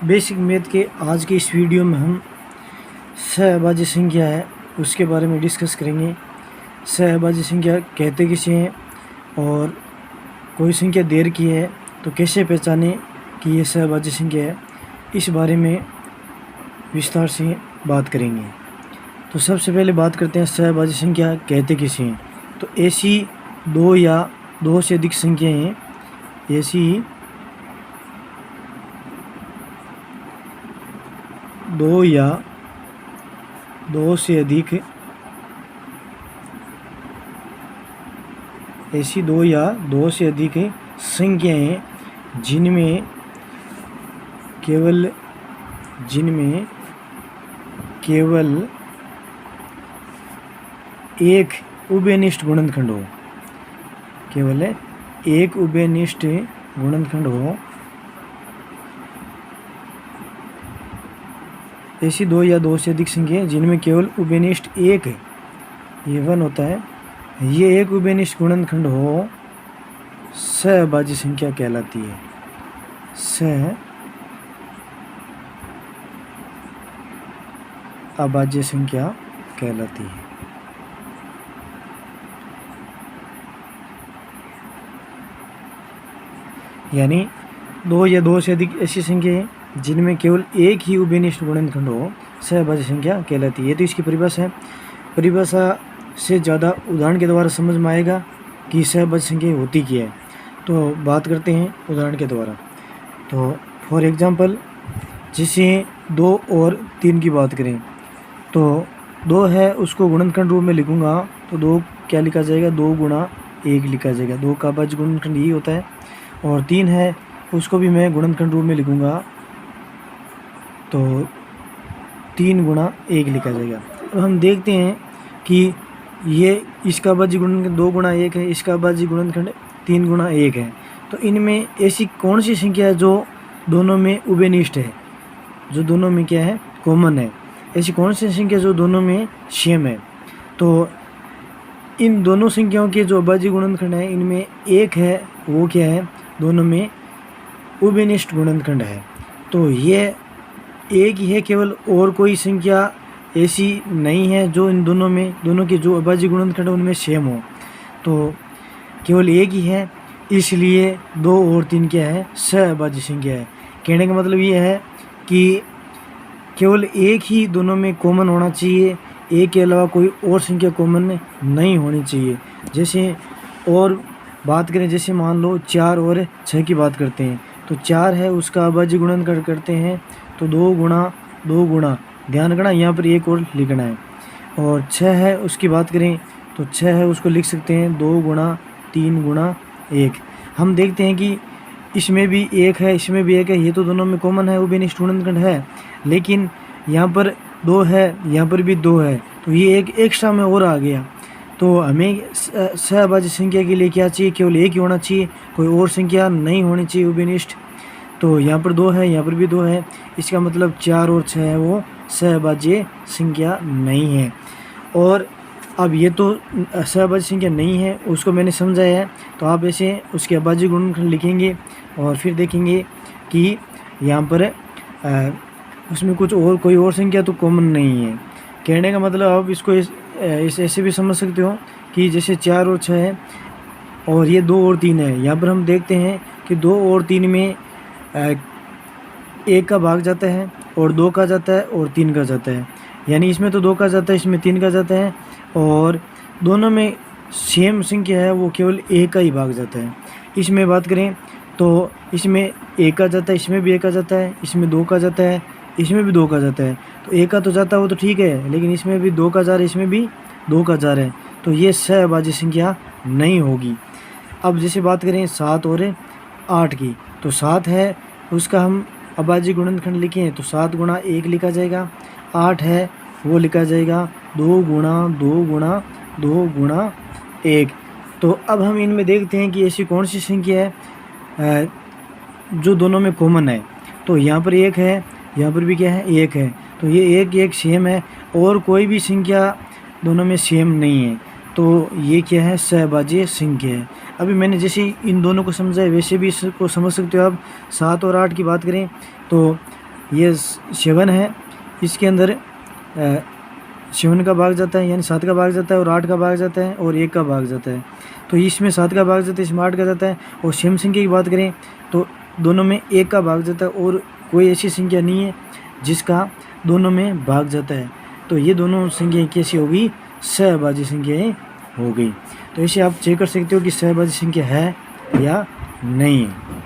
Basic math के आज के इस वीडियो में हम सहअभाज्य संख्या है उसके बारे में डिस्कस करेंगे। सहअभाज्य संख्या कहते किसे हैं और कोई संख्या देर की है तो कैसे पहचाने कि ये सहअभाज्य संख्या है, इस बारे में विस्तार से बात करेंगे। तो सबसे पहले बात करते हैं सहअभाज्य संख्या कहते किसे हैं। तो ऐसी दो या दो से अधिक संख्याएं, ऐसी दो या दो से अधिक ऐसी दो या दो से अधिक संख्याएं जिनमें केवल एक उभयनिष्ठ गुणनखंड हो, केवल एक उभयनिष्ठ गुणनखंड हो, ऐसी दो या दो से अधिक संख्याएं जिनमें केवल उभयनिष्ठ एक है, ये वन होता है, ये एक उभयनिष्ठ गुणनखंड हो, सहअभाज्य संख्या कहलाती है। सहअभाज्य संख्या कहलाती है। यानी दो या दो से अधिक ऐसी संख्याएं जिनमें केवल एक ही उभयनिष्ठ गुणनखंड हो, सहअभाज्य संख्या कहलाती है। ये तो इसकी परिभाषा है। परिभाषा से ज़्यादा उदाहरण के द्वारा समझ में आएगा कि सहअभाज्य संख्या होती क्या है। तो बात करते हैं उदाहरण के द्वारा। तो फॉर एग्जांपल, जैसे 2 और 3 की बात करें तो 2 है उसको गुणनखंड रूप में लिखूंगा तो 2 क्या लिखा जाएगा, 2 गुणा 1 लिखा जाएगा। 2 का अभाज्य गुणनखंड यही होता है। और 3 है उसको भी मैं गुणनखंड रूप में लिखूंगा तो 3 गुणा 1 लिखा जाएगा। अब हम देखते हैं कि ये इसका अभाज्य गुणनखंड 2 गुणा 1 है, इसका अभाज्य गुणनखंड 3 गुणा 1 है। तो इनमें ऐसी कौन सी संख्या है जो दोनों में उभयनिष्ठ है, जो दोनों में क्या है, कॉमन है। ऐसी कौन सी संख्या जो दोनों में सेम है। तो इन दोनों संख्याओं के जो अभाज्य गुणनखंड है इनमें एक है, वो क्या है, दोनों में उभयनिष्ठ गुणनखंड है। तो ये एक ही है केवल, और कोई संख्या ऐसी नहीं है जो इन दोनों के जो अभाज्य गुणनखंड है उनमें सेम हो। तो केवल एक ही है, इसलिए 2 और 3 क्या है, सहअभाज्य संख्या है। कहने का मतलब ये है कि केवल एक ही दोनों में कॉमन होना चाहिए, एक के अलावा कोई और संख्या कॉमन नहीं होनी चाहिए। जैसे और बात करें, जैसे मान लो 4 और 6 की बात करते हैं तो 4 है उसका अभाज्य गुणनखंड करते हैं तो 2 गुणा, ध्यान रखना यहाँ पर एक और लिखना है। और 6 है उसकी बात करें तो 6 है उसको लिख सकते हैं 2 गुणा 3 गुणा 1। हम देखते हैं कि इसमें भी एक है, इसमें भी एक है, ये तो दोनों में कॉमन है, उभयनिष्ठ गुणनखंड है। लेकिन यहाँ पर 2 है, यहाँ पर भी 2 है, तो ये एक एक्स्ट्रा में और आ गया। तो हमें सहअभाज्य संख्या के लिए क्या चाहिए, केवल एक ही होना चाहिए, कोई और संख्या नहीं होनी चाहिए उभयनिष्ठ। तो यहाँ पर 2 है, यहाँ पर भी 2 है, इसका मतलब 4 और 6 है वो सहअभाज्य संख्या नहीं है। और अब ये तो सहअभाज्य संख्या नहीं है उसको मैंने समझाया है, तो आप ऐसे उसके अभाज्य गुणनखंड लिखेंगे और फिर देखेंगे कि यहाँ पर उसमें कुछ और कोई और संख्या तो कॉमन नहीं है। कहने का मतलब आप इसको ऐसे भी समझ सकते हो कि जैसे 4 और 6 है और ये 2 और 3 है। यहाँ पर हम देखते हैं कि 2 और 3 में 1 का भाग जाता है और 2 का जाता है और 3 का जाता है। यानी इसमें तो 2 का जाता है, इसमें 3 का जाता है, और दोनों में सेम संख्या है वो केवल 1 का ही भाग जाता है। इसमें बात करें तो इसमें 1 का जाता है, इसमें भी 1 का जाता है, इसमें 2 का जाता है, इसमें भी 2 का जाता है। तो 1 का तो जाता है वो तो ठीक है, लेकिन इसमें भी 2 का जा रहा है, इसमें भी 2 का जा रहा है, तो ये सहअभाज्य संख्या नहीं होगी। अब जैसे बात करें 7 और 8 की, तो 7 है उसका हम अभाज्य गुणनखंड लिखें तो 7 गुणा 1 लिखा जाएगा। 8 है वो लिखा जाएगा 2 गुणा 2 गुणा 2 गुणा 1। तो अब हम इनमें देखते हैं कि ऐसी कौन सी संख्या है जो दोनों में कॉमन है। तो यहाँ पर 1 है, यहाँ पर भी क्या है, 1 है, तो ये 1 सेम है, और कोई भी संख्या दोनों में सेम नहीं है, तो ये क्या है, सहअभाज्य संख्या है। अभी मैंने जैसे इन दोनों को समझा है वैसे भी इसको समझ सकते हो आप। 7 और 8 की बात करें तो ये 7 है, इसके अंदर 7 का भाग जाता है, यानी 7 का भाग जाता है, और 8 का भाग जाता है, और 1 का भाग जाता है। तो इसमें 7 का भाग जाता है, इसमें 8 का जाता है। और सेम संख्या की बात करें तो दोनों में 1 का भाग जाता है, और कोई ऐसी संख्या नहीं है जिसका दोनों में भाग जाता है। तो ये दोनों संख्याएँ कैसी होगी? सहभाज्य संख्याएँ हो गई। तो इसे आप चेक कर सकते हो कि सहभाज्य संख्या है या नहीं है।